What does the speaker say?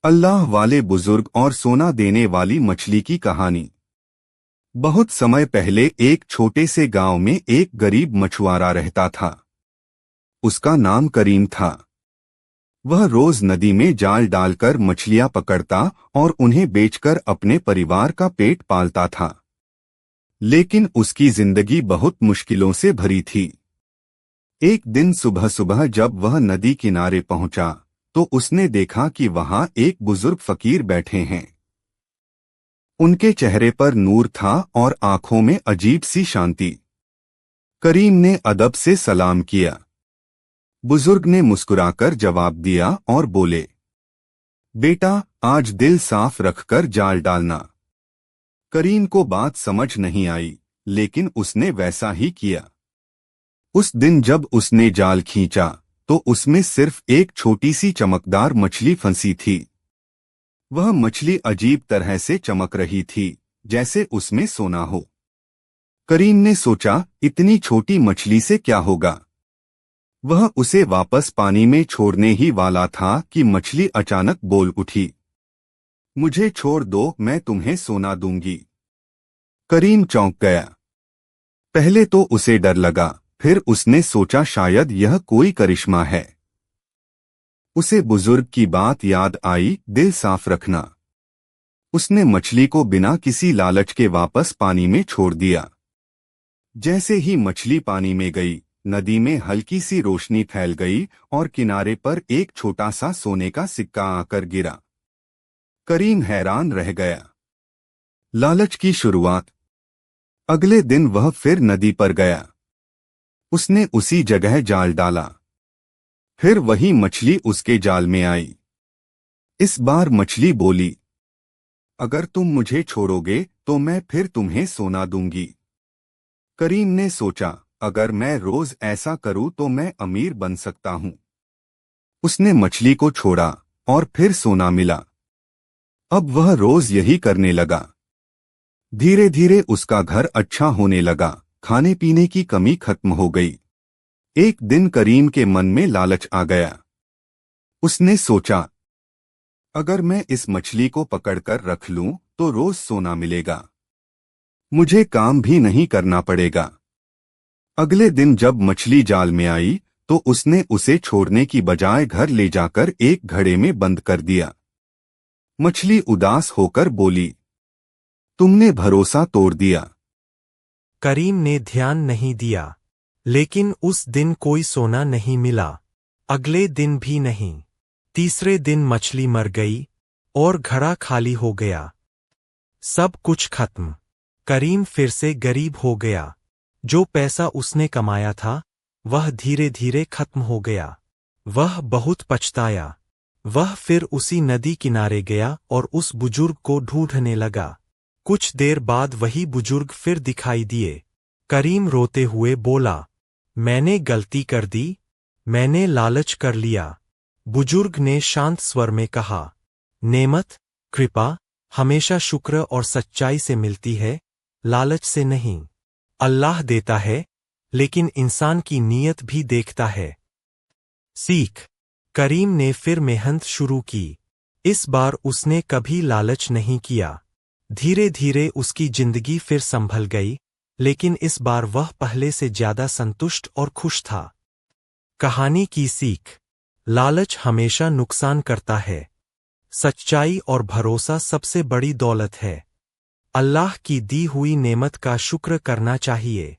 अल्लाह वाले बुजुर्ग और सोना देने वाली मछली की कहानी। बहुत समय पहले एक छोटे से गांव में एक गरीब मछुआरा रहता था। उसका नाम करीम था। वह रोज नदी में जाल डालकर मछलियां पकड़ता और उन्हें बेचकर अपने परिवार का पेट पालता था। लेकिन उसकी जिंदगी बहुत मुश्किलों से भरी थी। एक दिन सुबह सुबह जब वह नदी किनारे पहुंचा तो उसने देखा कि वहां एक बुजुर्ग फकीर बैठे हैं। उनके चेहरे पर नूर था और आंखों में अजीब सी शांति। करीम ने अदब से सलाम किया। बुजुर्ग ने मुस्कुराकर जवाब दिया और बोले, बेटा, आज दिल साफ रखकर जाल डालना। करीम को बात समझ नहीं आई, लेकिन उसने वैसा ही किया। उस दिन जब उसने जाल खींचा तो उसमें सिर्फ एक छोटी सी चमकदार मछली फंसी थी। वह मछली अजीब तरह से चमक रही थी, जैसे उसमें सोना हो। करीम ने सोचा, इतनी छोटी मछली से क्या होगा। वह उसे वापस पानी में छोड़ने ही वाला था कि मछली अचानक बोल उठी, मुझे छोड़ दो, मैं तुम्हें सोना दूंगी। करीम चौंक गया। पहले तो उसे डर लगा, फिर उसने सोचा शायद यह कोई करिश्मा है। उसे बुजुर्ग की बात याद आई, दिल साफ रखना। उसने मछली को बिना किसी लालच के वापस पानी में छोड़ दिया। जैसे ही मछली पानी में गई, नदी में हल्की सी रोशनी फैल गई और किनारे पर एक छोटा सा सोने का सिक्का आकर गिरा। करीम हैरान रह गया। लालच की शुरुआत। अगले दिन वह फिर नदी पर गया। उसने उसी जगह जाल डाला। फिर वही मछली उसके जाल में आई। इस बार मछली बोली, अगर तुम मुझे छोड़ोगे तो मैं फिर तुम्हें सोना दूंगी। करीम ने सोचा, अगर मैं रोज ऐसा करूं तो मैं अमीर बन सकता हूं। उसने मछली को छोड़ा और फिर सोना मिला। अब वह रोज यही करने लगा। धीरे धीरे उसका घर अच्छा होने लगा, खाने पीने की कमी खत्म हो गई। एक दिन करीम के मन में लालच आ गया। उसने सोचा, अगर मैं इस मछली को पकड़कर रख लूं तो रोज सोना मिलेगा। मुझे काम भी नहीं करना पड़ेगा। अगले दिन जब मछली जाल में आई तो उसने उसे छोड़ने की बजाय घर ले जाकर एक घड़े में बंद कर दिया। मछली उदास होकर बोली, तुमने भरोसा तोड़ दिया। करीम ने ध्यान नहीं दिया, लेकिन उस दिन कोई सोना नहीं मिला। अगले दिन भी नहीं। तीसरे दिन मछली मर गई और घड़ा खाली हो गया। सब कुछ खत्म। करीम फिर से गरीब हो गया। जो पैसा उसने कमाया था वह धीरे धीरे खत्म हो गया। वह बहुत पछताया। वह फिर उसी नदी किनारे गया और उस बुजुर्ग को ढूंढने लगा। कुछ देर बाद वही बुजुर्ग फिर दिखाई दिए। करीम रोते हुए बोला, मैंने गलती कर दी, मैंने लालच कर लिया। बुजुर्ग ने शांत स्वर में कहा, नेमत, कृपा हमेशा शुक्र और सच्चाई से मिलती है, लालच से नहीं। अल्लाह देता है, लेकिन इंसान की नीयत भी देखता है। सीख। करीम ने फिर मेहनत शुरू की। इस बार उसने कभी लालच नहीं किया। धीरे धीरे उसकी जिंदगी फिर संभल गई, लेकिन इस बार वह पहले से ज्यादा संतुष्ट और खुश था। कहानी की सीख। लालच हमेशा नुकसान करता है। सच्चाई और भरोसा सबसे बड़ी दौलत है। अल्लाह की दी हुई नेमत का शुक्र करना चाहिए।